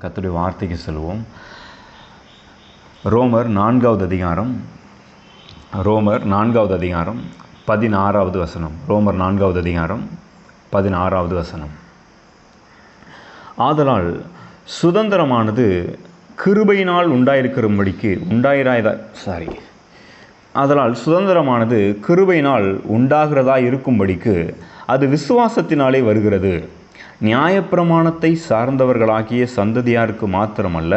கர்த்தருடைய வார்த்தைக்கு செல்வோம். ரோமர் 4வது அதிகாரம் 16வது வசனம். ரோமர் 4வது அதிகாரம் 16வது வசனம். ஆதலால் சுதந்திரமானது கிருபையினால் உண்டாகிறதா இருக்கும்படிக்கு அது விசுவாசத்தினாலே வருகிறது. நியாயப்பிரமாணத்தை சார்ந்தவர்களாகிய சந்ததியாருக்கு மாத்திரமல்ல,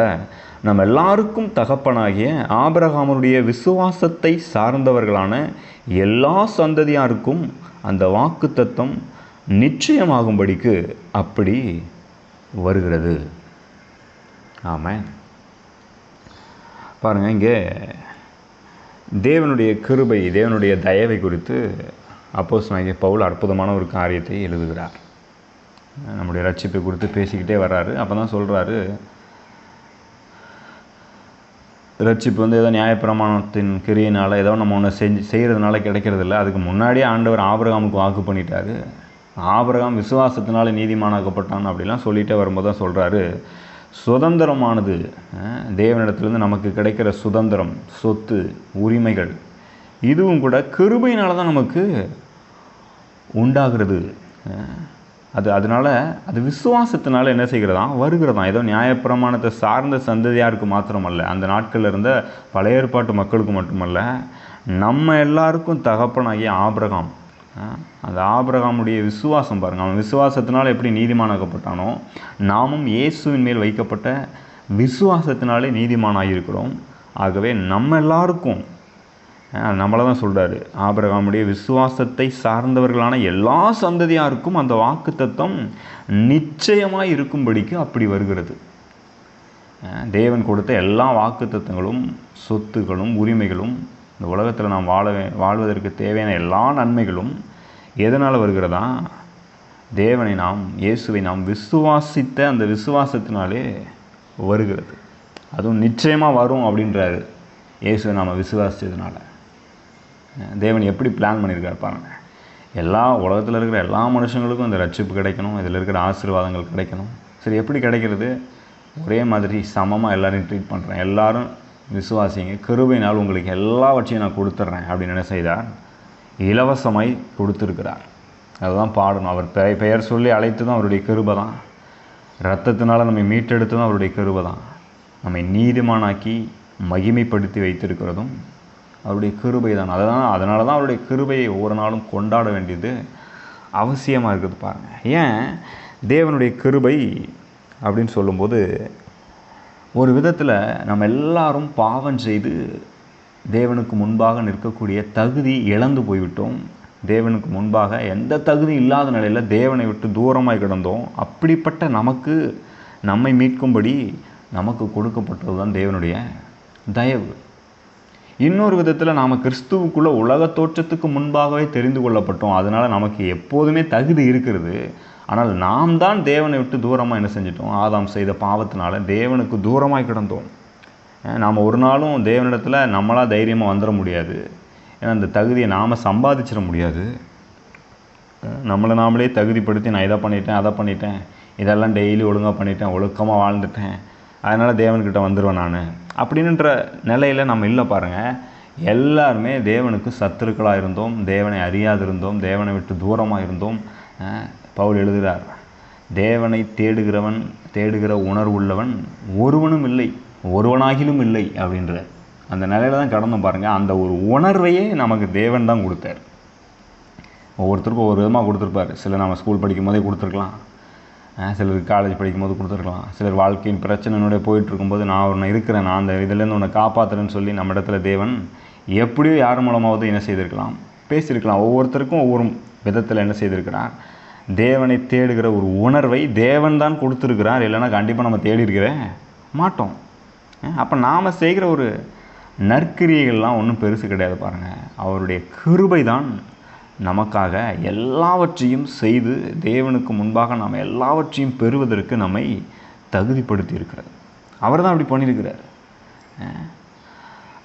நம்ம எல்லாருக்கும் தகப்பனாகிய ஆபிரகாமுடைய விசுவாசத்தை சார்ந்தவர்களான எல்லா சந்ததியாருக்கும் அந்த வாக்குத்தத்தம் நிச்சயமாகும்படிக்கு அப்படி வருகிறது. ஆமென். பாருங்கள், இங்கே தேவனுடைய கிருபை, தேவனுடைய தயவை குறித்து அப்போஸ்தலனாகிய பவுல் அற்புதமான ஒரு காரியத்தை எழுதுகிறார். நம்முடைய ரட்சிப்பை குறித்து பேசிக்கிட்டே வர்றாரு. அப்போ தான் சொல்கிறாரு, ரட்சிப்பு ஏதோ நியாயப்பிரமாணத்தின் கிரியினால் ஏதோ நம்ம ஒன்று செய்கிறதுனால கிடைக்கிறது இல்லை. அதுக்கு முன்னாடியே ஆண்டவர் ஆபிரகாமுக்கு வாக்கு பண்ணிட்டார். ஆபிரகாம் விசுவாசத்தினால நீதிமானாக்கப்பட்டான் அப்படிலாம் சொல்லிகிட்டே வரும்போது தான் சொல்கிறாரு, சுதந்திரமானது தேவனிடத்திலிருந்து நமக்கு கிடைக்கிற சுதந்திரம், சொத்து, உரிமைகள், இதுவும் கூட கிருபையினால தான் நமக்கு உண்டாகிறது. அதனால் அது விசுவாசத்தினால என்ன செய்கிறதான் வருகிறதான். ஏதோ நியாயப்பிரமாணத்தை சார்ந்த சந்ததியாருக்கு மாத்திரமல்ல, அந்த நாட்களில் இருந்த பழைய ஏற்பாட்டு மக்களுக்கு மட்டுமல்ல, நம்ம எல்லாருக்கும் தகப்பனாகிய ஆபிரகாம், அந்த ஆபிரகாமுடைய விசுவாசம் பாருங்கள். அவன் விசுவாசத்தினால் எப்படி நீதிமானாக்கப்பட்டானோ, நாமும் இயேசுவின் மேல் வைக்கப்பட்ட விசுவாசத்தினாலே நீதிமானாகியிருக்கிறோம். ஆகவே நம்ம எல்லாருக்கும், நம்மளை தான் சொல்கிறாரு, ஆபிரகாமுடைய விசுவாசத்தை சார்ந்தவர்களான எல்லா சந்ததியாருக்கும் அந்த வாக்குத்தத்தம் நிச்சயமாக இருக்கும்படிக்கு அப்படி வருகிறது. தேவன் கொடுத்த எல்லா வாக்குத்தத்தங்களும், சொத்துக்களும், உரிமைகளும், இந்த உலகத்தில் நாம் வாழ்வதற்கு தேவையான எல்லா நன்மைகளும் எதனால் வருகிறதா? தேவனை நாம், இயேசுவை நாம் விசுவாசித்த அந்த விசுவாசத்தினாலே வருகிறது. அதுவும் நிச்சயமாக வரும் அப்படின்றாரு. இயேசுவை நாம் விசுவாசித்ததுனால தேவன் எப்படி பிளான் பண்ணியிருக்காரு பாருங்கள். எல்லா உலகத்தில் இருக்கிற எல்லா மனுஷங்களுக்கும் இந்த ரட்சிப்பு கிடைக்கணும், இதில் இருக்கிற ஆசீர்வாதங்கள் கிடைக்கணும். சரி, எப்படி கிடைக்கிறது? ஒரே மாதிரி சமமாக எல்லோரையும் ட்ரீட் பண்ணுறேன், எல்லோரும் விசுவாசிங்க, கிருபையினால் உங்களுக்கு எல்லாவற்றையும் நான் கொடுத்துட்றேன் அப்படின்னு என்ன செய்தார்? இலவசமாய் கொடுத்துருக்கிறார். அதுதான் பாடணும். அவர் பெயர் சொல்லி அழைத்து தான் அவருடைய கிருபை தான். இரத்தத்தினால் நம்மை மீட்டெடுத்து தான் அவருடைய கிருபை தான். நம்மை நீதிமானாக்கி மகிமைப்படுத்தி வைத்திருக்கிறதும் அவருடைய கிருபை தான். அதனால தான் அவருடைய கிருபையை ஒவ்வொரு நாளும் கொண்டாட வேண்டியது அவசியமாக இருக்குது பாருங்கள். ஏன் தேவனுடைய கிருபை அப்படின்னு சொல்லும்போது, ஒரு விதத்தில் நம்ம எல்லாரும் பாவம் செய்து தேவனுக்கு முன்பாக நிற்கக்கூடிய தகுதி இழந்து போய்விட்டோம். தேவனுக்கு முன்பாக எந்த தகுதி இல்லாத நிலையில் தேவனை விட்டு தூரமாய் கிடந்தோம். அப்படிப்பட்ட நமக்கு, நம்மை மீட்கும்படி நமக்கு கொடுக்கப்பட்டது தான் தேவனுடைய தயவு. இன்னொரு விதத்தில் நாம் கிறிஸ்துவுக்குள்ளே உலக தோற்றத்துக்கு முன்பாகவே தெரிந்து கொள்ளப்பட்டோம். அதனால் நமக்கு எப்போதுமே தகுதி இருக்கிறது. ஆனால் நாம் தான் தேவனை விட்டு தூரமாக என்ன செஞ்சிட்டோம்? ஆதாம் செய்த பாவத்தினால தேவனுக்கு தூரமாக கிடந்தோம். நாம் ஒரு நாளும் தேவனிடத்தில் நம்மளாக தைரியமாக வந்துட முடியாது. ஏன்னா அந்த தகுதியை நாம் சம்பாதிச்சிட முடியாது. நம்மளை நாமளே தகுதிப்படுத்தி நான் இதை பண்ணிட்டேன், அதை பண்ணிட்டேன், இதெல்லாம் டெய்லி ஒழுங்காக பண்ணிட்டேன், ஒழுக்கமாக வாழ்ந்துட்டேன், அதனால் தேவன்கிட்ட வந்துடுவேன் நான் அப்படின்ற நிலையில் நம்ம இல்லை பாருங்கள். எல்லாருமே தேவனுக்கு சத்துருக்களாக இருந்தோம், தேவனை அறியாதிருந்தோம், தேவனை விட்டு தூரமாக இருந்தோம். பவுல் எழுதுகிறார், தேவனை தேடுகிற உணர்வுள்ளவன் ஒருவனும் இல்லை, ஒருவனாகிலும் இல்லை அப்படின்ற அந்த நிலையில் தான் கடந்தோம் பாருங்கள். அந்த ஒரு உணர்வையே நமக்கு தேவன் தான் கொடுத்தார். ஒவ்வொருத்தருக்கும் ஒவ்வொரு விதமாக கொடுத்துருப்பார். சிலர் நம்ம ஸ்கூல் படிக்கும் போதே கொடுத்துருக்கலாம், சிலருக்கு காலேஜ் படிக்கும் போது கொடுத்துருக்கலாம், சிலர் வாழ்க்கையின் பிரச்சனையோட போயிட்டுருக்கும்போது நான் ஒன்று இருக்கிறேன், நான் அந்த இதிலேருந்து உன்னை காப்பாற்றுறேன்னு சொல்லி நம்ம இடத்துல தேவன் எப்படியோ யார் மூலமாவது என்ன செய்திருக்கலாம், பேசியிருக்கலாம். ஒவ்வொருத்தருக்கும் ஒவ்வொரு விதத்தில் என்ன செய்திருக்கிறார்? தேவனை தேடுகிற ஒரு உணர்வை தேவன் தான் கொடுத்துருக்கிறார். இல்லைன்னா கண்டிப்பாக நம்ம தேடி இருக்கிற மாட்டோம். அப்போ நாம் செய்கிற ஒரு நற்கிரியைகள்லாம் ஒன்றும் பெருசு கிடையாது பாருங்கள். அவருடைய கிருபை தான் நமக்காக எல்லாவற்றையும் செய்து தேவனுக்கு முன்பாக நாம் எல்லாவற்றையும் பெறுவதற்கு நம்மை தகுதிப்படுத்தி இருக்கிறார். அவர் தான் அப்படி பண்ணியிருக்கிறார்.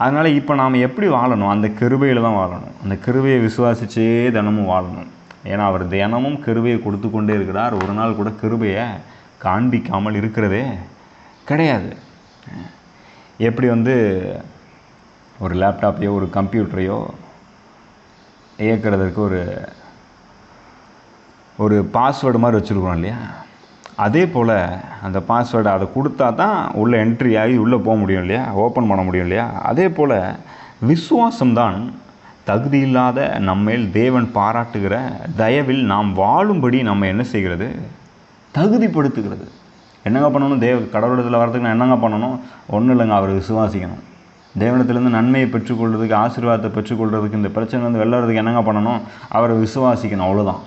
அதனால் இப்போ நாம் எப்படி வாழணும்? அந்த கிருபையில் தான் வாழணும். அந்த கிருபையை விசுவாசிச்சே தினமும் வாழணும். ஏன்னா அவர் தினமும் கிருபையை கொடுத்து கொண்டே இருக்கிறார். ஒரு நாள் கூட கிருபையை காண்பிக்காமல் இருக்கிறதே கிடையாது. எப்படி வந்து ஒரு லேப்டாப்பையோ ஒரு கம்ப்யூட்டரையோ இயக்கிறதுக்கு ஒரு பாஸ்வேர்டு மாதிரி வச்சுருக்கோம் இல்லையா, அதே போல் அந்த பாஸ்வேர்டை அதை கொடுத்தா தான் உள்ளே என்ட்ரி ஆகி உள்ளே போக முடியும் இல்லையா, ஓப்பன் பண்ண முடியும் இல்லையா. அதே போல் விசுவாசம்தான் தகுதியில்லாத நம்மேல் தேவன் பாராட்டுகிற தயவில் நாம் வாழும்படி நம்ம என்ன செய்கிறது, தகுதிப்படுத்துகிறது. என்னங்க பண்ணணும், கடவுளத்தில் வரதுக்கு நான் என்னங்க பண்ணணும்? ஒன்றும் இல்லைங்க, அவர் விசுவாசிக்கணும். தேவனத்திலேருந்து நன்மையை பெற்றுக்கொள்றதுக்கு, ஆசீர்வாதத்தை பெற்றுக்கொள்றதுக்கு, இந்த பிரச்சனைலேருந்து வெளில என்னங்க பண்ணணும்? அவரை விசுவாசிக்கணும், அவ்வளோதான்.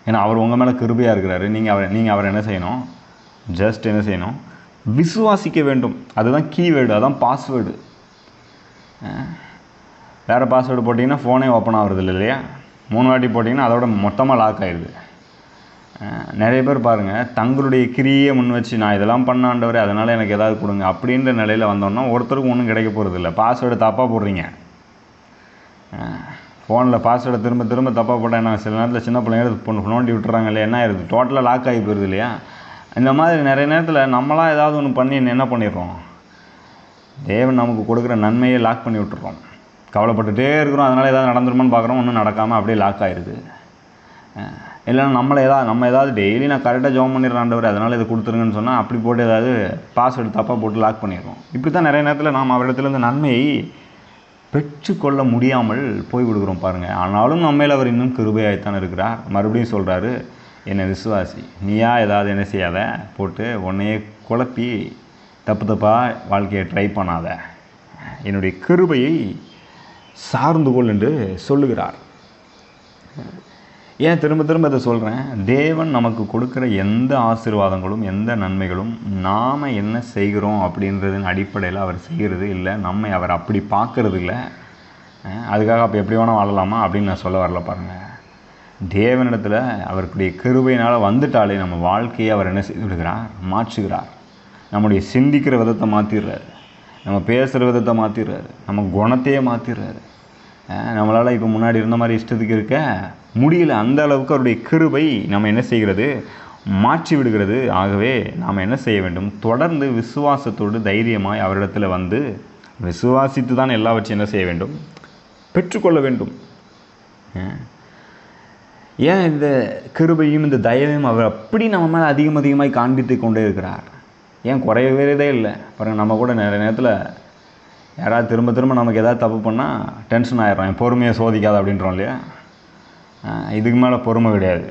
ஏன்னா அவர் உங்கள் மேலே கிருபையாக இருக்கிறாரு. நீங்கள் அவரை என்ன செய்யணும்? ஜஸ்ட் என்ன செய்யணும்? விசுவாசிக்க வேண்டும். அதுதான் கீவேர்டு, அதுதான் பாஸ்வேர்டு. வேறு பாஸ்வேர்டு போட்டிங்கன்னா ஃபோனே ஓப்பன் ஆகுறது இல்லையா, 3 வாட்டி போட்டிங்கன்னா அதோட மொத்தமாக லாக் ஆகிடுது. நிறைய பேர் பாருங்கள், தங்களுடைய கிரியை முன் வச்சு நான் இதெல்லாம் பண்ண ஆண்டவரே அதனால் எனக்கு ஏதாவது கொடுங்க அப்படின்ற நிலையில் வந்தோன்னா ஒருத்தருக்கும் ஒன்றும் கிடைக்க போகிறது இல்லை. பாஸ்வேர்டு தப்பாக போடுறீங்க. ஃபோனில் பாஸ்வேர்டை திரும்ப தப்பாக போட்டால் என்ன, சில நேரத்தில் சின்ன பிள்ளைங்க நோண்டி விட்டுறாங்க இல்லையா, என்ன ஆயிடுது, டோட்டலாக லாக் ஆகி போயிடுது இல்லையா. இந்த மாதிரி நிறைய நேரத்தில் நம்மளாம் ஏதாவது ஒன்று பண்ணி என்ன பண்ணிடுறோம், தேவன் நமக்கு கொடுக்குற நன்மையை லாக் பண்ணி விட்டுறோம். கவலைப்பட்டுகிட்டே இருக்கிறோம், அதனால் ஏதாவது நடந்துருமான்னு பார்க்குறோம், ஒன்றும் நடக்காமல் அப்படியே லாக் ஆகிடுது. இல்லைன்னா நம்ம ஏதாவது டெய்லி நான் கரெக்டாக ஜாப் பண்ணிடுறேன் ஆண்டவர் அதனால் இதை கொடுத்துருங்கன்னு சொன்னால் அப்படி போட்டு ஏதாவது பாஸ்வேர்டு தப்பாக போட்டு லாக் பண்ணிடுறோம். இப்படி தான் நிறைய நேரத்தில் நாம் அவரிடத்துலேருந்து நன்மையை பெற்றுக்கொள்ள முடியாமல் போய் விடுகிறோம் பாருங்கள். ஆனாலும் நம்மையில் அவர் இன்னும் கிருபையாகத்தான் இருக்கிறார். மறுபடியும் சொல்கிறாரு, என்னை விசுவாசி, நீயா ஏதாவது என்ன செய்யாத போட்டு உன்னையே குழப்பி தப்பாக வாழ்க்கையை ட்ரை பண்ணாத, என்னுடைய கிருபையை சார்ந்து கொள் என்று சொல்லுகிறார். ஏன் திரும்ப இதை சொல்கிறேன், தேவன் நமக்கு கொடுக்குற எந்த ஆசீர்வாதங்களும் எந்த நன்மைகளும் நாம் என்ன செய்கிறோம் அப்படின்றதின் அடிப்படையில் அவர் செய்கிறது இல்லை. நம்மை அவர் அப்படி பார்க்கறது இல்லை. அதுக்காக அப்போ எப்படி வேணால் வாழலாமா அப்படின்னு நான் சொல்ல வரல பாருங்கள். தேவனிடத்தில் அவருடைய கிருபையினால் வந்துட்டாலே நம்ம வாழ்க்கையை அவர் என்ன செய்து விடுகிறார், மாற்றுகிறார். நம்முடைய சிந்திக்கிற விதத்தை மாற்றிடுறாரு, நம்ம பேசுகிற விதத்தை மாற்றிடுறாரு, நம்ம குணத்தையே மாற்றிடுறாரு. நம்மளால் இப்போ முன்னாடி இருந்த மாதிரி இஷ்டத்துக்கு இருக்க முடியல. அந்த அளவுக்கு அவருடைய கிருபை நம்ம என்ன செய்கிறது, மாற்றி விடுகிறது. ஆகவே நாம் என்ன செய்ய வேண்டும், தொடர்ந்து விசுவாசத்தோடு தைரியமாய் அவரிடத்தில் வந்து விசுவாசித்து தான் எல்லாவற்றையும் என்ன செய்ய வேண்டும், பெற்றுக்கொள்ள வேண்டும். ஏன் இந்த கிருபையும் இந்த தயவையும் அவர் அப்படி நம்ம மேலே அதிகமாய் காண்பித்து கொண்டே இருக்கிறார். ஏன் குறையவே இல்லை பாருங்கள். நம்ம கூட நிறைய நேரத்தில் யாராவது திரும்ப நமக்கு எதாவது தப்பு பண்ணால் டென்ஷன் ஆகிடுறோம், என் பொறுமையை சோதிக்காது அப்படின்றோம் இல்லையா. இதுக்கு மேலே பொறுமை கிடையாது,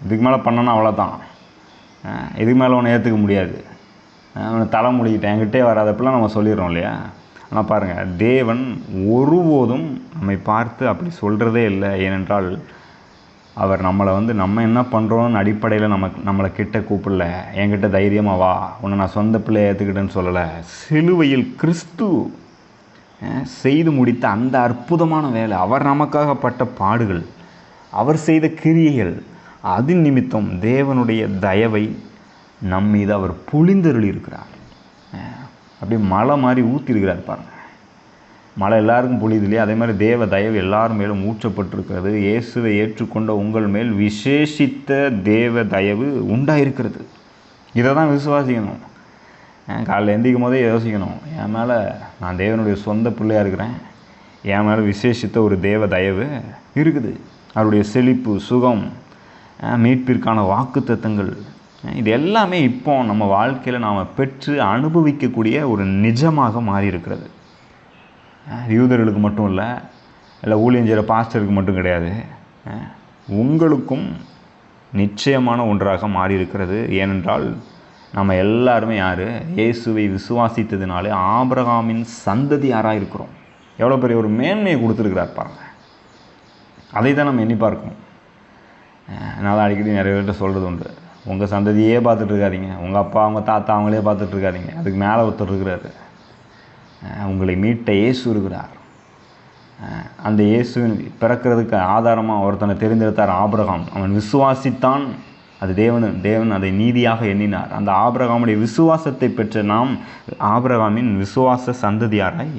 இதுக்கு மேலே பண்ணனா அவ்வளோதான், இதுக்கு மேலே ஒன்று ஏற்றுக்க முடியாது, அவனை தலை முடிக்கிட்டேன் என்கிட்டே வராதப்பெல்லாம் நம்ம சொல்லிடுறோம் இல்லையா. ஆனால் பாருங்கள், தேவன் ஒருபோதும் நம்மை பார்த்து அப்படி சொல்கிறதே இல்லை. ஏனென்றால் அவர் நம்மளை வந்து நம்ம என்ன பண்ணுறோன்னு அடிப்படையில் நம்மளை கிட்ட கூப்பிடல, என்கிட்ட தைரியமாக வா உன்னை நான் சொந்த பிள்ளையை ஏற்றுக்கிட்டேன்னு சொல்லலை. சிலுவையில் கிறிஸ்து செய்து முடித்த அந்த அற்புதமான வேலை, அவர் நமக்காக பட்ட பாடுகள், அவர் செய்த கிரியைகள், அதன் நிமித்தம் தேவனுடைய தயவை நம் மீது அவர் பொழிந்தருளி இருக்கிறார். அப்படியே மழை மாதிரி ஊற்றிருக்கிறார் பாருங்கள். மழை எல்லாருக்கும் பொழியுது இல்லையா, அதே மாதிரி தேவ தயவு எல்லாரும் மேலும் ஊற்றப்பட்டிருக்கிறது. இயேசுவை ஏற்றுக்கொண்ட உங்கள் மேல் விசேஷித்த தேவ தயவு உண்டாயிருக்கிறது. இதை தான் விசுவாசிக்கணும். காலையில் எந்திக்கும் போதே யோசிக்கணும், என் மேலே நான் தேவனுடைய சொந்த பிள்ளையாக இருக்கிறேன், என் மேலே விசேஷித்த ஒரு தேவ தயவு இருக்குது. அவருடைய செழிப்பு, சுகம், மீட்பிற்கான வாக்குத்தத்தங்கள், இது எல்லாமே இப்போ நம்ம வாழ்க்கையில் நாம் பெற்று அனுபவிக்கக்கூடிய ஒரு நிஜமாக மாறி இருக்கிறது. யூதர்களுக்கு மட்டும் இல்லை ஊழியம் செய்கிற பாஸ்டருக்கு மட்டும் கிடையாது, உங்களுக்கும் நிச்சயமான ஒன்றாக மாறி இருக்கிறது. ஏனென்றால் நம்ம எல்லாருமே யார், இயேசுவை விசுவாசித்ததினாலே ஆபிரகாமின் சந்ததியாராக இருக்கிறோம். எவ்வளோ பெரிய ஒரு மேன்மையை கொடுத்துருக்கிறார் பாருங்கள். அதை தான் நம்ம எண்ணி பார்க்கணும். நான் அடிக்கடி நிறைய பேர்கிட்ட சொல்கிறது உண்டு, உங்கள் சந்ததியே பார்த்துட்டு இருக்காதீங்க, உங்கள் அப்பா அவங்க தாத்தா அவங்களே பார்த்துட்டு இருக்காதீங்க, அதுக்கு மேலே ஒருத்தர் இருக்கிறாரு, உங்களை மீட்ட இயேசு இருக்கிறார். அந்த இயேசு பிறக்கிறதுக்கு ஆதாரமாக ஒருத்தனை தெரிந்தெடுத்தார் ஆபிரகாம். அவன் விசுவாசித்தான், அது தேவன் அதை நீதியாக எண்ணினார். அந்த ஆபிரகாமுடைய விசுவாசத்தை பெற்ற நாம் ஆபிரகாமின் விசுவாச சந்ததியாராய்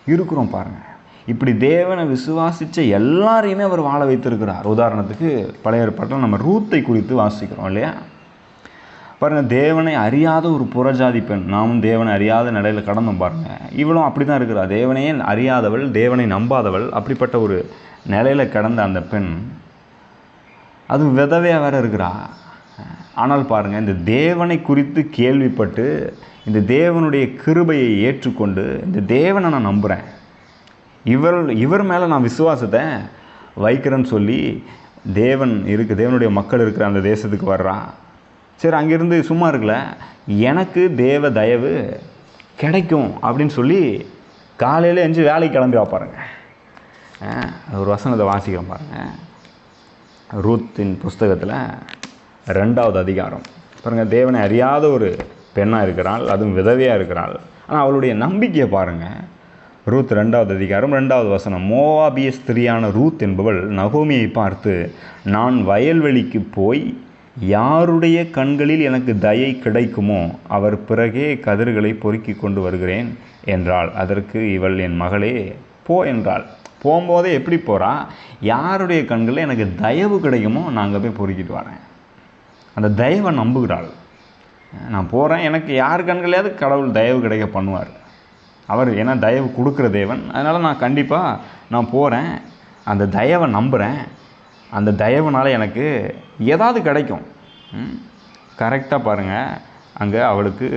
இருக்கிறோம் பாருங்கள். இப்படி தேவனை விசுவாசித்த எல்லாரையுமே அவர் வாழ வைத்திருக்கிறார். உதாரணத்துக்கு பழைய ஏற்பாட்டில் நம்ம ரூத்தை குறித்து வாசிக்கிறோம் இல்லையா. பாருங்கள், தேவனை அறியாத ஒரு புறஜாதி பெண். நாமும் தேவனை அறியாத நிலையில் கடந்தோம் பாருங்கள். இவளும் அப்படி தான் இருக்கிறா. தேவனையே அறியாதவள், தேவனை நம்பாதவள். அப்படிப்பட்ட ஒரு நிலையில் கடந்த அந்த பெண் அது விதவையாக வேறு இருக்கிறா. ஆனால் பாருங்கள், இந்த தேவனை குறித்து கேள்விப்பட்டு இந்த தேவனுடைய கிருபையை ஏற்றுக்கொண்டு இந்த தேவனை நான் நம்புகிறேன், இவர் மேலே நான் விசுவாசத்தை வைக்கிறேன்னு சொல்லி தேவனுடைய மக்கள் இருக்கிற அந்த தேசத்துக்கு வர்றா. சரி, அங்கேருந்து சும்மா இருக்கல, எனக்கு தேவ தயவு கிடைக்கும் அப்படின்னு சொல்லி காலையில் எஞ்சி வேலைக்கு கிளம்பி பாருங்க. ஒரு வசனத்தை வாசிக்கிறோம் பாருங்கள். ரூத்தின் புஸ்தகத்தில் 2வது அதிகாரம் பாருங்கள். தேவனை அறியாத ஒரு பெண்ணாக இருக்கிறாள், அதுவும் விதவையாக இருக்கிறாள். ஆனால் அவளுடைய நம்பிக்கையை பாருங்கள். ரூத் 2வது அதிகாரம் 2வது வசனம். மோவாபிய ஸ்திரியான ரூத் என்பவள் நகோமியை பார்த்து, நான் வயல்வெளிக்கு போய் யாருடைய கண்களில் எனக்கு தயை கிடைக்குமோ அவர் பிறகே கதிர்களை பொறுக்கி கொண்டு வருகிறேன் என்றாள். அதற்கு இவள், என் மகளே போ என்றாள். போகும்போதே எப்படி போகிறா? யாருடைய கண்களில் எனக்கு தயவு கிடைக்குமோ நான் அங்கே போய் பொறுக்கிட்டு வரேன். அந்த தயவை நம்புகிறாள். நான் போகிறேன், எனக்கு யார் கண்களையாவது கடவுள் தயவு கிடைக்க பண்ணுவார். அவர் ஏன்னா தயவு கொடுக்குற தேவன். அதனால் நான் கண்டிப்பாக நான் போகிறேன், அந்த தயவை நம்புகிறேன், அந்த தயவுனால் எனக்கு ஏதாவது கிடைக்கும். கரெக்டாக பாருங்கள், அங்கே அவளுக்கு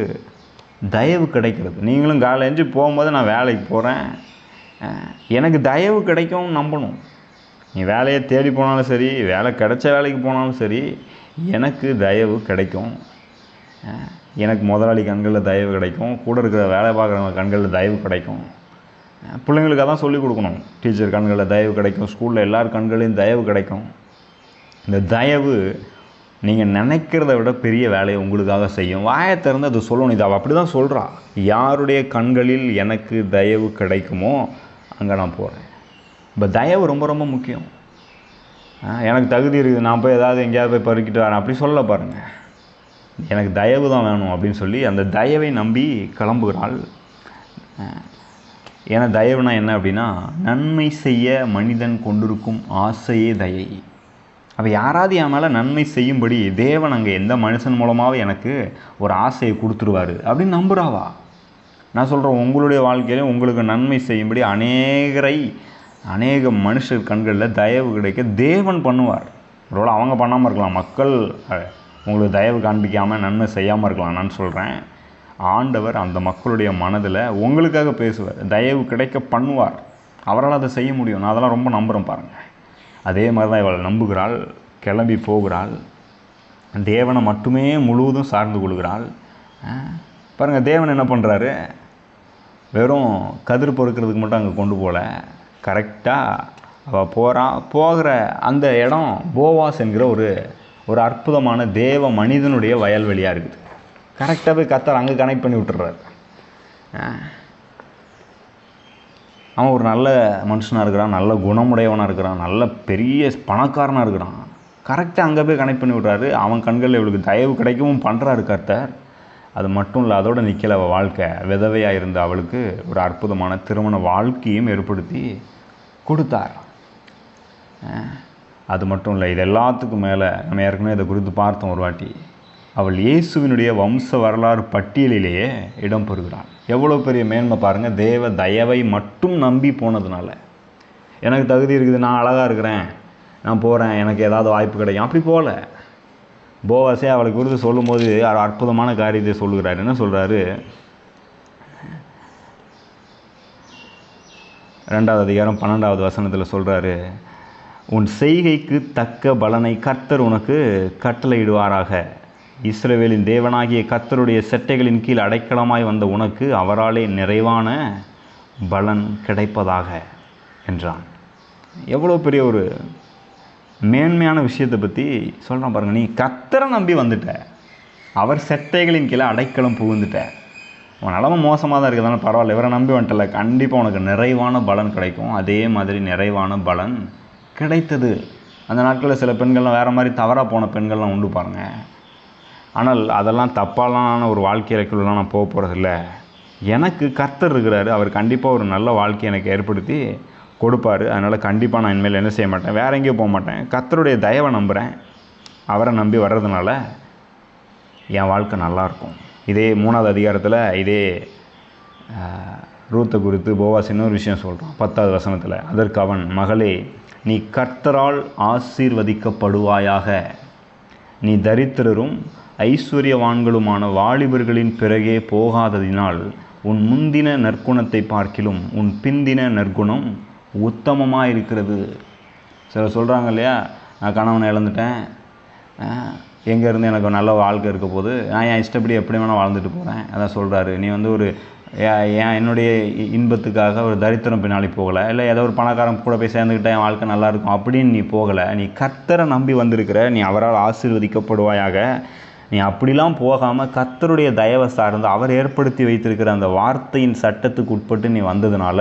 தயவு கிடைக்கிறது. நீங்களும் காலையில் எழுந்து போகும்போது நான் வேலைக்கு போகிறேன், எனக்கு தயவு கிடைக்கும் நம்பணும். நீ வேலையை தேடி போனாலும் சரி, வேலை கிடைச்ச வேலைக்கு போனாலும் சரி, எனக்கு தயவு கிடைக்கும். எனக்கு முதலாளி கண்களில் தயவு கிடைக்கும், கூட இருக்கிற வேலை பார்க்குறவங்க கண்களில் தயவு கிடைக்கும். பிள்ளைங்களுக்கு அதான் சொல்லிக் கொடுக்கணும். டீச்சர் கண்களில் தயவு கிடைக்கும், ஸ்கூலில் எல்லார் கண்களையும் தயவு கிடைக்கும். இந்த தயவு நீங்கள் நினைக்கிறத விட பெரிய வேலையை உங்களுக்காக செய்யும். வாயை திறந்து அது சொல்லணும். இது அவள் அப்படி தான் சொல்கிறா. யாருடைய கண்களில் எனக்கு தயவு கிடைக்குமோ அங்கே நான் போகிறேன். இப்போ தயவு ரொம்ப ரொம்ப முக்கியம். எனக்கு தகுதி இருக்குது, நான் போய் ஏதாவது எங்கேயாவது போய் பறிக்கிட்டு வரேன் அப்படி சொல்ல பாருங்கள். எனக்கு தயவு தான் வேணும் அப்படின்னு சொல்லி அந்த தயவை நம்பி கிளம்புகிறாள். ஏன்னா தயவுனா என்ன அப்படின்னா, நன்மை செய்ய மனிதன் கொண்டிருக்கும் ஆசையே தயை. அப்போ யாராவது என் மேலே நன்மை செய்யும்படி தேவன் அங்கே எந்த மனுஷன் மூலமாகவே எனக்கு ஒரு ஆசையை கொடுத்துருவார் அப்படின்னு நம்புகிறாவா? நான் சொல்கிறேன், உங்களுடைய வாழ்க்கையிலும் உங்களுக்கு நன்மை செய்யும்படி அநேக மனுஷர் கண்களில் தயவு கிடைக்க தேவன் பண்ணுவார். ஒருவேளை அவங்க பண்ணாமல் இருக்கலாம், மக்கள் உங்களுக்கு தயவு காண்பிக்காமல் நன்மை செய்யாமல் இருக்கலாம். நான் சொல்கிறேன், ஆண்டவர் அந்த மக்களுடைய மனதில் உங்களுக்காக பேசுவார், தயவு கிடைக்க பண்ணுவார். அவரால் அதை செய்ய முடியும். நான் அதெல்லாம் ரொம்ப நம்புகிறேன் பாருங்கள். அதே மாதிரி தான் இவள் நம்புகிறாள், கிளம்பி போகிறாள், தேவனை மட்டுமே முழுவதும் சார்ந்து கொள்கிறாள். பாருங்கள், தேவன் என்ன பண்ணுறாரு? வெறும் கதிர் பொறுக்கிறதுக்கு மட்டும் அங்கே கொண்டு போகல. கரெக்டாக அவள் போகிற அந்த இடம் போவாஸ் என்கிற ஒரு அற்புதமான தேவ மனிதனுடைய வயல்வெளியாக இருக்குது. கரெக்டாக போய் கர்த்தர் அங்கே கனெக்ட் பண்ணி விட்டுறாரு. அவன் ஒரு நல்ல மனுஷனாக இருக்கிறான், நல்ல குணமுடையவனாக இருக்கிறான், நல்ல பெரிய பணக்காரனாக இருக்கிறான். கரெக்டாக அங்கே போய் கனெக்ட் பண்ணி விட்றாரு. அவன் கண்களில் இவளுக்கு தயவு கிடைக்கவும் பண்ணுறாரு கர்த்தர். அது மட்டும் இல்லை, அதோடு நிற்கல. அவள் வாழ்க்கை விதவையாக இருந்த அவளுக்கு ஒரு அற்புதமான திருமண வாழ்க்கையும் ஏற்படுத்தி கொடுத்தார். அது மட்டும் இல்லை, இது எல்லாத்துக்கும் மேலே நம்ம ஏற்கனவே இதை குறித்து பார்த்தோம் ஒரு வாட்டி. அவள் இயேசுவினுடைய வம்ச வரலாறு பட்டியலிலேயே இடம் பெறுகிறாள். எவ்வளோ பெரிய மேன்மை பாருங்கள். தேவ தயவை மட்டும் நம்பி போனதுனால. எனக்கு தகுதி இருக்குது, நான் அழகாக இருக்கிறேன், நான் போகிறேன், எனக்கு ஏதாவது வாய்ப்பு கிடைக்கும் அப்படி போகல. போவாஸே அவளுக்கு குறித்து சொல்லும்போது அற்புதமான காரியத்தை சொல்லுகிறார். என்ன சொல்கிறாரு? 2வது அதிகாரம் 12வது வசனத்தில் சொல்கிறாரு, உன் செய்கைக்கு தக்க பலனை கர்த்தர் உனக்கு கட்டளையிடுவாராக. இஸ்ரவேலின் தேவனாகிய கர்த்தருடைய செட்டைகளின் கீழ் அடைக்கலமாய் வந்த உனக்கு அவராலே நிறைவான பலன் கிடைப்பதாக என்றான். எவ்வளோ பெரிய ஒரு மேன்மையான விஷயத்தை பற்றி சொல்கிறான் பாருங்கள். நீ கர்த்தரை நம்பி வந்துட்ட, அவர் செட்டைகளின் கீழே அடைக்கலம் புகுந்துட்ட. உன் நிலமை மோசமாக தான் இருக்குதானே பரவாயில்ல, இவரை நம்பி வந்துட்டல, கண்டிப்பாக உனக்கு நிறைவான பலன் கிடைக்கும். அதே மாதிரி நிறைவான பலன் கிடைத்தது. அந்த நாட்களில் சில பெண்கள்லாம் வேறு மாதிரி தவறாக போன பெண்கள்லாம் உண்டு பாருங்கள். ஆனால் அதெல்லாம் தப்பாலான ஒரு வாழ்க்கையிலக்குள்ளலாம் நான் போக போகிறதில்ல. எனக்கு கர்த்தர் இருக்கிறாரு, அவர் கண்டிப்பாக ஒரு நல்ல வாழ்க்கையை எனக்கு ஏற்படுத்தி கொடுப்பார். அதனால் கண்டிப்பாக நான் இனிமேல் என்ன செய்ய மாட்டேன், வேறு எங்கேயும் போக மாட்டேன். கர்த்தருடைய தயவை நம்புகிறேன். அவரை நம்பி வர்றதுனால என் வாழ்க்கை நல்லாயிருக்கும். இதே 3வது அதிகாரத்தில் இதே ரூத்தை குறித்து போவாஸ் இன்னொரு விஷயம் சொல்கிறான் 10வது வசனத்தில். அதற்கு அவன், மகளே, நீ கர்த்தரால் ஆசீர்வதிக்கப்படுவாயாக. நீ தரித்திரரும் ஐஸ்வர்யவான்களுமான வாலிபர்களின் பிறகே போகாததினால் உன் முந்தின நற்குணத்தை பார்க்கிலும் உன் பிந்தின நற்குணம் உத்தமமாக இருக்கிறது. சிலர் சொல்கிறாங்க இல்லையா, நான் கணவனை இழந்துட்டேன், எங்கேருந்து எனக்கு நல்ல வாழ்க்கை இருக்க போது, நான் என் இஷ்டப்படி எப்படி வேணால் வாழ்ந்துட்டு போகிறேன். அதான் சொல்கிறாரு, நீ வந்து ஒரு என்னுடைய இன்பத்துக்காக ஒரு தரித்திரம் பின்னாடி போகலை, இல்லை ஏதோ ஒரு பணக்காரன் கூட போய் சேர்ந்துக்கிட்டேன் என் வாழ்க்கை நல்லாயிருக்கும் அப்படின்னு நீ போகலை. நீ கர்த்தரை நம்பி வந்திருக்கிற, நீ அவரால் ஆசீர்வதிக்கப்படுவாயாக. நீ அப்படிலாம் போகாமல் கர்த்தருடைய தயவை சார்ந்து அவர் ஏற்படுத்தி வைத்திருக்கிற அந்த வார்த்தையின் சட்டத்துக்கு உட்பட்டு நீ வந்ததுனால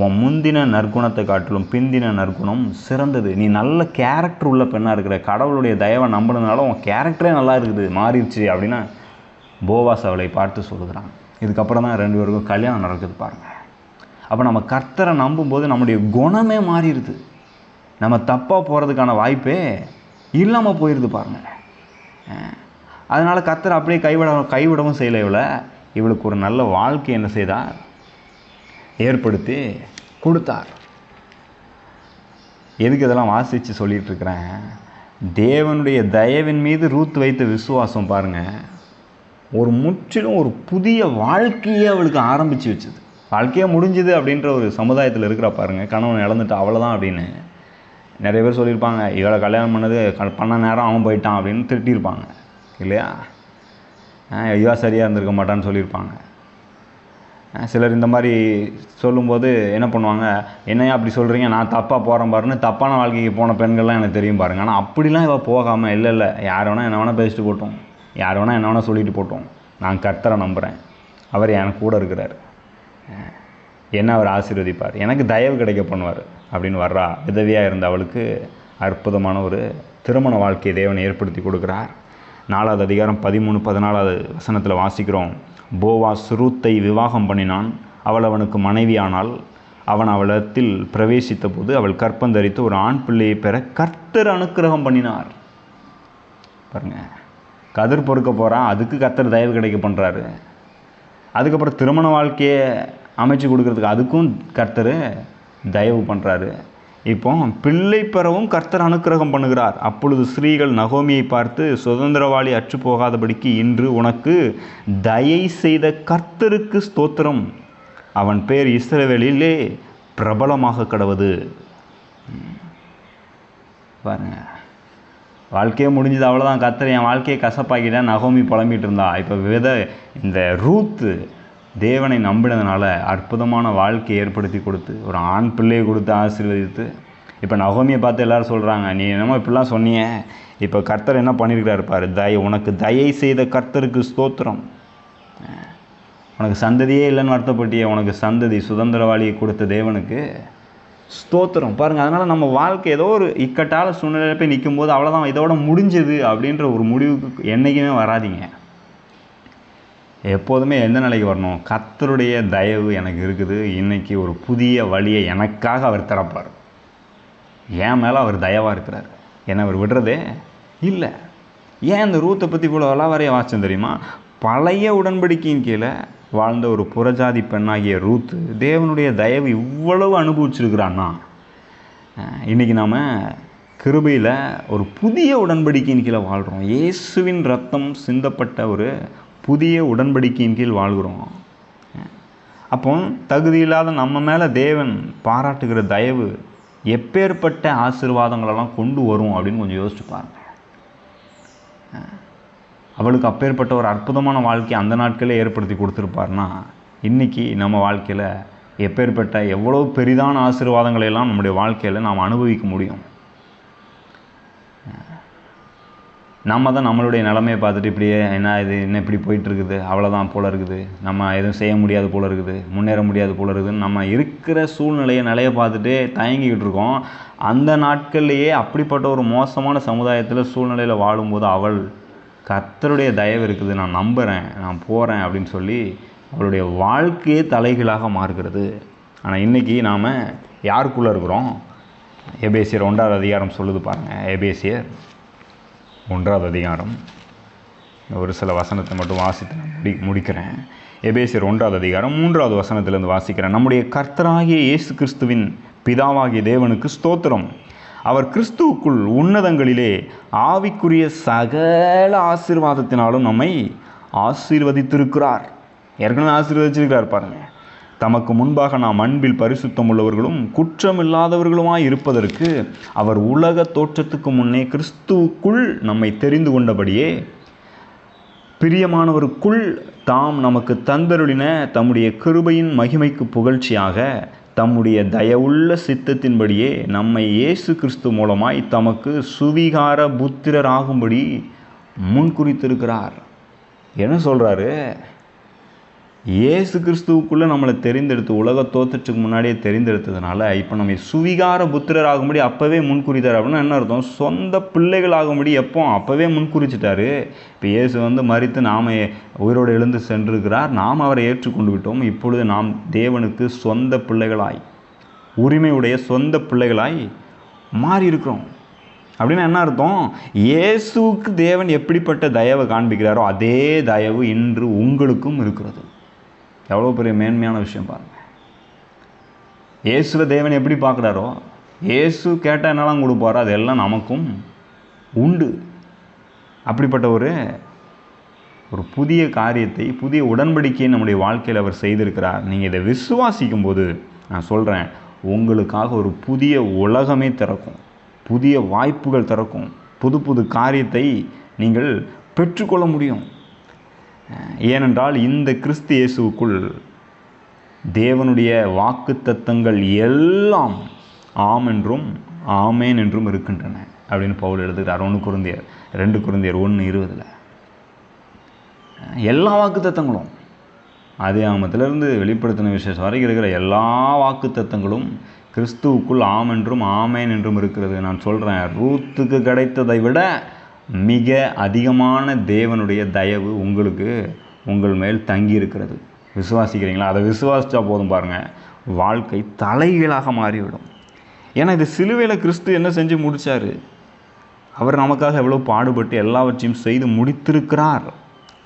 உன் முந்தின நற்குணத்தை காட்டிலும் பிந்தின நற்குணம் சிறந்தது. நீ நல்ல கேரக்டர் உள்ள பெண்ணாக இருக்கிற, கடவுளுடைய தயவை நம்பினதுனால உன் கேரக்டரே நல்லா இருக்குது, மாறிடுச்சு அப்படின்னு போவாஸ் அவளை பார்த்து சொல்லுகிறான். இதுக்கப்புறம் தான் 2 பேருக்கும் கல்யாணம் நடக்குது பாருங்கள். அப்போ நம்ம கர்த்தரை நம்பும்போது நம்முடைய குணமே மாறிடுது. நம்ம தப்பாக போகிறதுக்கான வாய்ப்பே இல்லாமல் போயிடுது பாருங்கள். அதனால் கர்த்தர் அப்படியே கைவிடவும் செய்யலை. இவளுக்கு ஒரு நல்ல வாழ்க்கை என்ன செய்தார், ஏற்படுத்தி கொடுத்தார். எதுக்கு இதெல்லாம் வாசித்து சொல்லிகிட்டு இருக்கிறேன், தேவனுடைய தயவின் மீது ரூத் வைத்த விசுவாசம் பாருங்கள், ஒரு முற்றிலும் ஒரு புதிய வாழ்க்கையே அவளுக்கு ஆரம்பித்து வச்சுது. வாழ்க்கையே முடிஞ்சுது அப்படின்ற ஒரு சமுதாயத்தில் இருக்கிற பாருங்கள், கணவன் இழந்துட்டு அவ்வளோதான் அப்படின்னு நிறைய பேர் சொல்லியிருப்பாங்க. இவளை கல்யாணம் பண்ணது பண்ண நேரம் அவன் போயிட்டான் அப்படின்னு திட்டிருப்பாங்க இல்லையா, ஐயா சரியாக இருந்திருக்க மாட்டான்னு சொல்லியிருப்பாங்க. சிலர் இந்த மாதிரி சொல்லும்போது என்ன பண்ணுவாங்க, என்னையா அப்படி சொல்கிறீங்க, நான் தப்பாக போகிறேன் பாருன்னு தப்பான வாழ்க்கைக்கு போன பெண்கள்லாம் எனக்கு தெரியும் பாருங்கள். ஆனால் அப்படிலாம் இவள் போகாமல், இல்லை யார் வேணால் என்ன வேணால் பேசிட்டு போட்டோம், யார் வேணால் என்ன வேணால் சொல்லிட்டு போட்டோம், நான் கர்த்தரை நம்புகிறேன், அவர் எனக்கு கூட இருக்கிறார், என்ன அவர் ஆசீர்வதிப்பார், எனக்கு தயவு கிடைக்க பண்ணுவார் அப்படின்னு வர்றா விதவியாக இருந்த அவளுக்கு அற்புதமான ஒரு திருமண வாழ்க்கையை தேவன் ஏற்படுத்தி கொடுக்குறார். 4வது அதிகாரம் 13-14 வசனத்தில் வாசிக்கிறோம். போவாஸ் ரூத்தை விவாகம் பண்ணினான், அவள் அவனுக்கு மனைவியானால். அவன் அவளிடத்தில் பிரவேசித்த போது அவள் கற்பந்தரித்து ஒரு ஆண் பிள்ளையை பெற கர்த்தர் அனுக்கிரகம் பண்ணினார். பாருங்க, கதிர் பொறுக்க போகிறான், அதுக்கு கர்த்தர் தயவு கிடைக்க பண்ணுறாரு. அதுக்கப்புறம் திருமண வாழ்க்கையை அமைச்சு கொடுக்கறதுக்கு அதுக்கும் கர்த்தர் தயவு பண்ணுறாரு. இப்போ பிள்ளை பெறவும் கர்த்தர் அனுக்கிரகம் பண்ணுகிறார். அப்பொழுது ஸ்திரீகள் நகோமியை பார்த்து, சுதந்திரவாளி அற்று போகாதபடிக்கு இன்று உனக்கு தயை செய்த கர்த்தருக்கு ஸ்தோத்திரம், அவன் பேர் இஸ்ரவேலிலே பிரபலமாக கடவது. பாருங்க, வாழ்க்கையே முடிஞ்சது, அவ்வளோதான், கர்த்தர் என் வாழ்க்கையை கசப்பாக்கிட்டேன் நகோமி புலம்பிகிட்டு இருந்தா. இப்போ இந்த ரூத்து தேவனை நம்பினதுனால அற்புதமான வாழ்க்கையை ஏற்படுத்தி கொடுத்து ஒரு ஆண் பிள்ளையை கொடுத்து ஆசீர்வதித்து, இப்போ நகோமியை பார்த்து எல்லோரும் சொல்கிறாங்க, நீ என்னமோ இப்படிலாம் சொன்னியே, இப்போ கர்த்தர் என்ன பண்ணியிருக்கிறாரு பாரு, உனக்கு தயை செய்த கர்த்தருக்கு ஸ்தோத்திரம். உனக்கு சந்ததியே இல்லைன்னு வருத்தப்பட்டியே, உனக்கு சந்ததி சுதந்திரவாளியை கொடுத்த தேவனுக்கு ஸ்தோத்திரம். பாருங்கள், அதனால் நம்ம வாழ்க்கை ஏதோ ஒரு இக்கட்டால சூழ்நிலையில் போய் நிற்கும்போது அவ்வளோதான், இதோட முடிஞ்சது அப்படின்ற ஒரு முடிவுக்கு என்றைக்குமே வராதிங்க. எப்போதுமே எந்த நிலைக்கு வரணும், கர்த்தருடைய தயவு எனக்கு இருக்குது, இன்றைக்கி ஒரு புதிய வழியை எனக்காக அவர் திறப்பார், என் மேலே அவர் தயவாக இருக்கிறார், என்னை அவர் விடுறதே இல்லை. ஏன் இந்த ரூத்தை பற்றி இவ்வளோ வரைய வாசிச்சோம் தெரியுமா, பழைய உடன்படிக்கையின் கீழே வாழ்ந்த ஒரு புறஜாதி பெண்ணாகிய ரூத்து தேவனுடைய தயவு இவ்வளவு அனுபவிச்சிருக்கிறான்னா, இன்றைக்கி நாம் கிருபையில் ஒரு புதிய உடன்படிக்கையின் கீழே வாழ்கிறோம். இயேசுவின் ரத்தம் சிந்தப்பட்ட ஒரு புதிய உடன்படிக்கையின் கீழ் வாழ்கிறோம். அப்போ தகுதியில்லாத நம்ம மேலே தேவன் பாராட்டுகிற தயவு எப்பேற்பட்ட ஆசீர்வாதங்களெல்லாம் கொண்டு வரும் அப்படின்னு கொஞ்சம் யோசிச்சு பாருங்க. அவளுக்கு அப்பேற்பட்ட ஒரு அற்புதமான வாழ்க்கை அந்த நாட்களே ஏற்படுத்தி கொடுத்துருப்பார்னா, இன்றைக்கி நம்ம வாழ்க்கையில் எப்பேற்பட்ட எவ்வளோ பெரிதான ஆசீர்வாதங்களை எல்லாம் நம்முடைய வாழ்க்கையில் நாம் அனுபவிக்க முடியும். நம்ம தான் நம்மளுடைய நிலைமையை பார்த்துட்டு இப்படியே என்ன இது என்ன இப்படி போயிட்டுருக்குது, அவ்வளோதான் போல் இருக்குது, நம்ம எதுவும் செய்ய முடியாது போல் இருக்குது, முன்னேற முடியாது போல் இருக்குதுன்னு நம்ம இருக்கிற நிலையை பார்த்துட்டே தயங்கிக்கிட்டு இருக்கோம். அந்த நாட்கள்லேயே அப்படிப்பட்ட ஒரு மோசமான சமுதாயத்தில் சூழ்நிலையில் வாழும்போது அவள் கர்த்தருடைய தயவு இருக்குது, நான் நம்புகிறேன், நான் போகிறேன் அப்படின்னு சொல்லி அவளுடைய வாழ்க்கையே தலைகீழாக மாறுகிறது. ஆனால் இன்றைக்கி நாம் யாருக்குள்ளே இருக்கிறோம், எபேசியர் 1வது அதிகாரம் சொல்லுது பாருங்கள். எபேசியர் 1வது அதிகாரம் ஒரு சில வசனத்தை மட்டும் வாசித்து நான் முடிக்கிறேன். எபேசியர் 1வது அதிகாரம் 3வது வசனத்திலிருந்து வாசிக்கிறேன். நம்முடைய கர்த்தராகிய இயேசு கிறிஸ்துவின் பிதாவாகிய தேவனுக்கு ஸ்தோத்திரம். அவர் கிறிஸ்துவுக்குள் உன்னதங்களிலே ஆவிக்குரிய சகல ஆசீர்வாதத்தினாலும் நம்மை ஆசீர்வதித்திருக்கிறார். ஏற்கனவே ஆசீர்வதிச்சிருக்கிறார் பாருங்க. தமக்கு முன்பாக நாம் அன்பில் பரிசுத்தம் உள்ளவர்களும் குற்றமில்லாதவர்களுமாய் இருப்பதற்கு அவர் உலக தோற்றத்துக்கு முன்னே கிறிஸ்துவுக்குள் நம்மை தெரிந்து கொண்டபடியே பிரியமானவருக்குள் தாம் நமக்கு தந்தருளின தம்முடைய கிருபையின் மகிமைக்கு புகழ்ச்சியாக தம்முடைய தயவுள்ள சித்தத்தின்படியே நம்மை இயேசு கிறிஸ்து மூலமாய் தமக்கு சுவிகார புத்திரராகும்படி முன்குறித்திருக்கிறார். என்ன சொல்கிறாரு? இயேசு கிறிஸ்துவுக்குள்ளே நம்மளை தெரிந்தெடுத்து உலக தோற்றத்துக்கு முன்னாடியே தெரிந்தெடுத்ததுனால இப்போ நம்ம சுவிகார புத்திரராகும்படி அப்போவே முன்குறித்தார். அப்படின்னா என்ன அர்த்தம்? சொந்த பிள்ளைகளாகும்படி அப்போவே முன்குறிச்சிட்டாரு. இப்போ இயேசு மரித்து நாம் உயிரோடு எழுந்து சென்றிருக்கிறார். நாம் அவரை ஏற்றுக்கொண்டு விட்டோம். இப்பொழுது நாம் தேவனுக்கு சொந்த பிள்ளைகளாய், உரிமையுடைய சொந்த பிள்ளைகளாய் மாறி இருக்கிறோம். அப்படின்னா என்ன அர்த்தம்? இயேசுவுக்கு தேவன் எப்படிப்பட்ட தயவை காண்பிக்கிறாரோ அதே தயவு இன்று உங்களுக்கும் இருக்கிறது. எவ்வளோ பெரிய மேன்மையான விஷயம் பாருங்கள். இயேசுவை தேவன் எப்படி பார்க்குறாரோ, இயேசு கேட்டால் என்னெல்லாம் கொடுப்பாரோ அதெல்லாம் நமக்கும் உண்டு. அப்படிப்பட்ட ஒரு புதிய காரியத்தை, புதிய உடன்படிக்கையை நம்முடைய வாழ்க்கையில் அவர் செய்திருக்கிறார். நீங்கள் இதை விசுவாசிக்கும் போது நான் சொல்கிறேன், உங்களுக்காக ஒரு புதிய உலகமே திறக்கும், புதிய வாய்ப்புகள் திறக்கும், புது புது காரியத்தை நீங்கள் பெற்றுக்கொள்ள முடியும். ஏனென்றால் இந்த கிறிஸ்து இயேசுவுக்குள் தேவனுடைய வாக்குத்தத்தங்கள் எல்லாம் ஆம் என்றும் ஆமேன் என்றும் இருக்கின்றன அப்படின்னு பவுல் எழுதுகிறார். 2 Corinthians 1:20. எல்லா வாக்குத்தத்தங்களும் ஆதியாகமத்திலிருந்து வெளிப்படுத்தின விசேஷம் வரைக்கும் இருக்கிற எல்லா வாக்குத்தத்தங்களும் கிறிஸ்துவுக்குள் ஆம் என்றும் ஆமேன் என்றும் இருக்கிறது. நான் சொல்கிறேன், ரூத்துக்கு கிடைத்ததை விட மிக அதிகமான தேவனுடைய தயவு உங்கள் மேல் தங்கி இருக்கிறது. விசுவாசிக்கிறீங்களா? அதை விசுவாசித்தா போதும் பாருங்கள், வாழ்க்கை தலைகீழாக மாறிவிடும். ஏன்னா இது சிலுவையில் கிறிஸ்து என்ன செஞ்சு முடித்தார்? அவர் நமக்காக எவ்வளோ பாடுபட்டு எல்லாவற்றையும் செய்து முடித்திருக்கிறார்.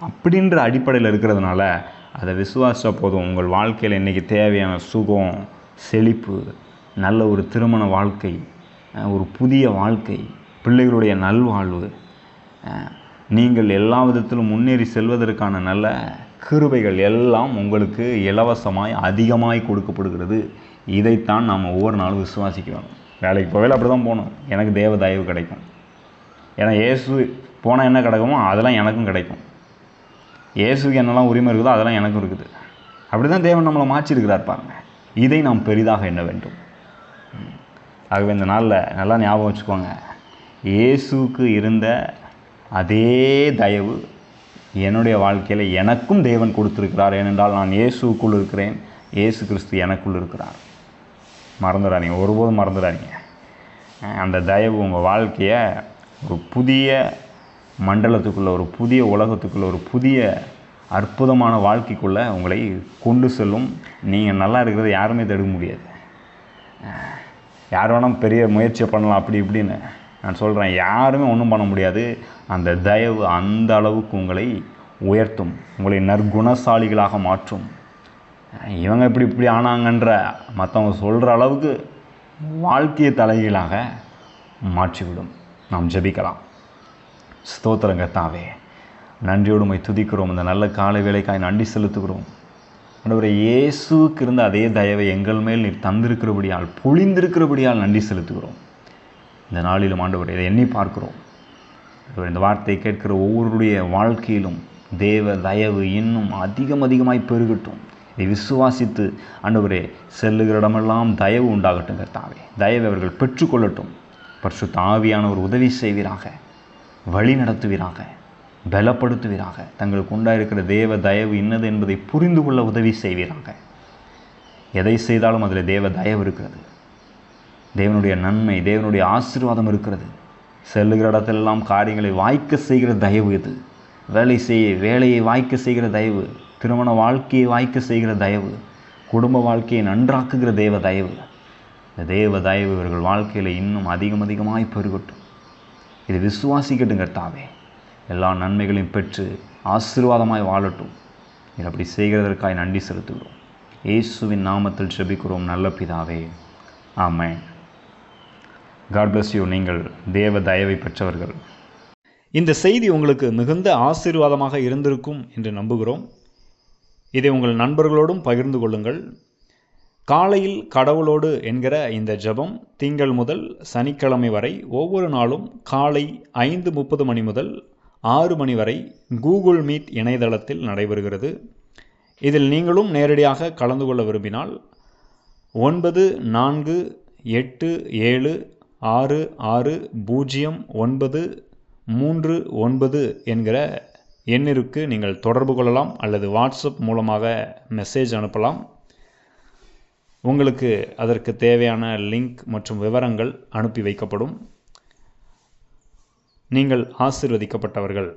அப்படின்ற அடிப்படையில் இருக்கிறதுனால அதை விசுவாசித்தா போதும். உங்கள் வாழ்க்கையில் இன்றைக்கி தேவையான சுகம், செழிப்பு, நல்ல ஒரு திருமண வாழ்க்கை, ஒரு புதிய வாழ்க்கை, பிள்ளைகளுடைய நல்வாழ்வு, நீங்கள் எல்லா விதத்திலும் முன்னேறி செல்வதற்கான நல்ல கிருபைகள் எல்லாம் உங்களுக்கு இலவசமாய் அதிகமாய் கொடுக்கப்படுகிறது. இதைத்தான் நாம் ஒவ்வொரு நாளும் விசுவாசிக்க வேணும். வேலைக்கு போகவே அப்படி தான் போகணும். எனக்கு தேவ தயவு கிடைக்கும். ஏன்னா இயேசு போனால் என்ன கிடைக்குமோ அதெல்லாம் எனக்கும் கிடைக்கும். இயேசுக்கு என்னெல்லாம் உரிமை இருக்குதோ அதெல்லாம் எனக்கும் இருக்குது. அப்படி தான் தேவன் நம்மளை மாற்றிருக்கிறார் பாருங்கள். இதை நாம் பெரிதாக எண்ண வேண்டும். ஆகவே இந்த நாளில் நல்லா ஞாபகம் வச்சுக்கோங்க, இயேசுக்கு இருந்த அதே தயவு என்னுடைய வாழ்க்கையில் எனக்கும் தேவன் கொடுத்துருக்கிறார். ஏனென்றால் நான் இயேசுக்குள் இருக்கிறேன், இயேசு கிறிஸ்து எனக்குள் இருக்கிறார். மறந்துடாதீங்க, ஒருபோதும் மறந்துடாதீங்க. அந்த தயவு உங்கள் வாழ்க்கையை ஒரு புதிய மண்டலத்துக்குள்ளே, ஒரு புதிய உலகத்துக்குள்ளே, ஒரு புதிய அற்புதமான வாழ்க்கைக்குள்ளே உங்களை கொண்டு செல்லும். நீங்கள் நல்லா இருக்கிறத யாருமே தடுக்க முடியாது. யார் வேணால் பெரிய முயற்சியை பண்ணலாம் அப்படி இப்படின்னு. நான் சொல்கிறேன், யாருமே ஒன்றும் பண்ண முடியாது. அந்த தயவு அந்த அளவுக்கு உங்களை உயர்த்தும், உங்களை நற்குணசாலிகளாக மாற்றும். இவங்க இப்படி ஆனாங்கன்ற மற்றவங்க சொல்கிற அளவுக்கு வாழ்க்கையை தலைகீழாக மாற்றிவிடும். நாம் ஜெபிக்கலாம். ஸ்தோத்திரம் கர்த்தாவே, நன்றியோடு உம்மை துதிக்கிறோம். இந்த நல்ல காலை வேளைக்காய் நன்றி செலுத்துகிறோம். ஆண்டவரே, இயேசுவுக்கு இருந்த அதே தயவை எங்கள் மேல் நீர் தந்திருக்கிறபடியால், பொழிந்திருக்கிறபடியால் நன்றி செலுத்துகிறோம். இந்த நாளிலும் ஆண்டவரே இதை எண்ணி பார்க்கிறோம். இந்த வார்த்தையை கேட்கிற ஒவ்வொருடைய வாழ்க்கையிலும் தேவ தயவு இன்னும் அதிகமாய் பெருகட்டும். இதை விசுவாசித்து ஆண்டவரே செல்லுகிற இடமெல்லாம் தயவு உண்டாகட்டும் கர்த்தாவே. தயவை அவர்கள் பெற்றுக்கொள்ளட்டும். பரிசுத்த ஆவியானவர் உதவி செய்வீராக, வழி நடத்துவீராக, பலப்படுத்துவீராக. தங்களுக்கு உண்டாயிருக்கிற தேவ தயவு இன்னது என்பதை புரிந்து கொள்ள உதவி செய்வீராக. எதை செய்தாலும் அதில் தேவ தயவு இருக்கிறது, தேவனுடைய நன்மை, தேவனுடைய ஆசீர்வாதம் இருக்கிறது. செல்லுகிற இடத்திலெல்லாம் காரியங்களை வாய்க்க செய்கிற தயவு இது. வேலையை வாய்க்க செய்கிற தயவு, திருமண வாழ்க்கையை வாய்க்க செய்கிற தயவு, குடும்ப வாழ்க்கையை நன்றாக்குகிற தேவ தயவு. இந்த தேவ தயவு இவர்கள் வாழ்க்கையில் இன்னும் அதிகமாய் பெருகட்டும். இது விசுவாசிக்கட்டும் கர்த்தாவே. எல்லா நன்மைகளையும் பெற்று ஆசீர்வாதமாய் வாழட்டும். நீர் அப்படி செய்கிறதற்காய் நன்றி செலுத்துகிறோம். இயேசுவின் நாமத்தில் ஜெபிக்கிறோம் நல்ல பிதாவே, ஆமென். God bless you. நீங்கள் தேவ தயவை பெற்றவர்கள். இந்த செய்தி உங்களுக்கு மிகுந்த ஆசீர்வாதமாக இருந்திருக்கும் என்று நம்புகிறோம். இதை உங்கள் நண்பர்களோடும் பகிர்ந்து கொள்ளுங்கள். காலையில் கடவுளோடு என்கிற இந்த ஜெபம் திங்கள் முதல் சனிக்கிழமை வரை ஒவ்வொரு நாளும் காலை 5:30 மணி முதல் 6 மணி வரை கூகுள் மீட் இணையதளத்தில் நடைபெறுகிறது. இதில் நீங்களும் நேரடியாக கலந்து கொள்ள விரும்பினால் 9487660939 என்கிற எண்ணிற்கு நீங்கள் தொடர்பு கொள்ளலாம் அல்லது வாட்ஸ்அப் மூலமாக மெசேஜ் அனுப்பலாம். உங்களுக்கு அதற்கு தேவையான லிங்க் மற்றும் விவரங்கள் அனுப்பி வைக்கப்படும். நீங்கள் ஆசீர்வதிக்கப்பட்டவர்கள்.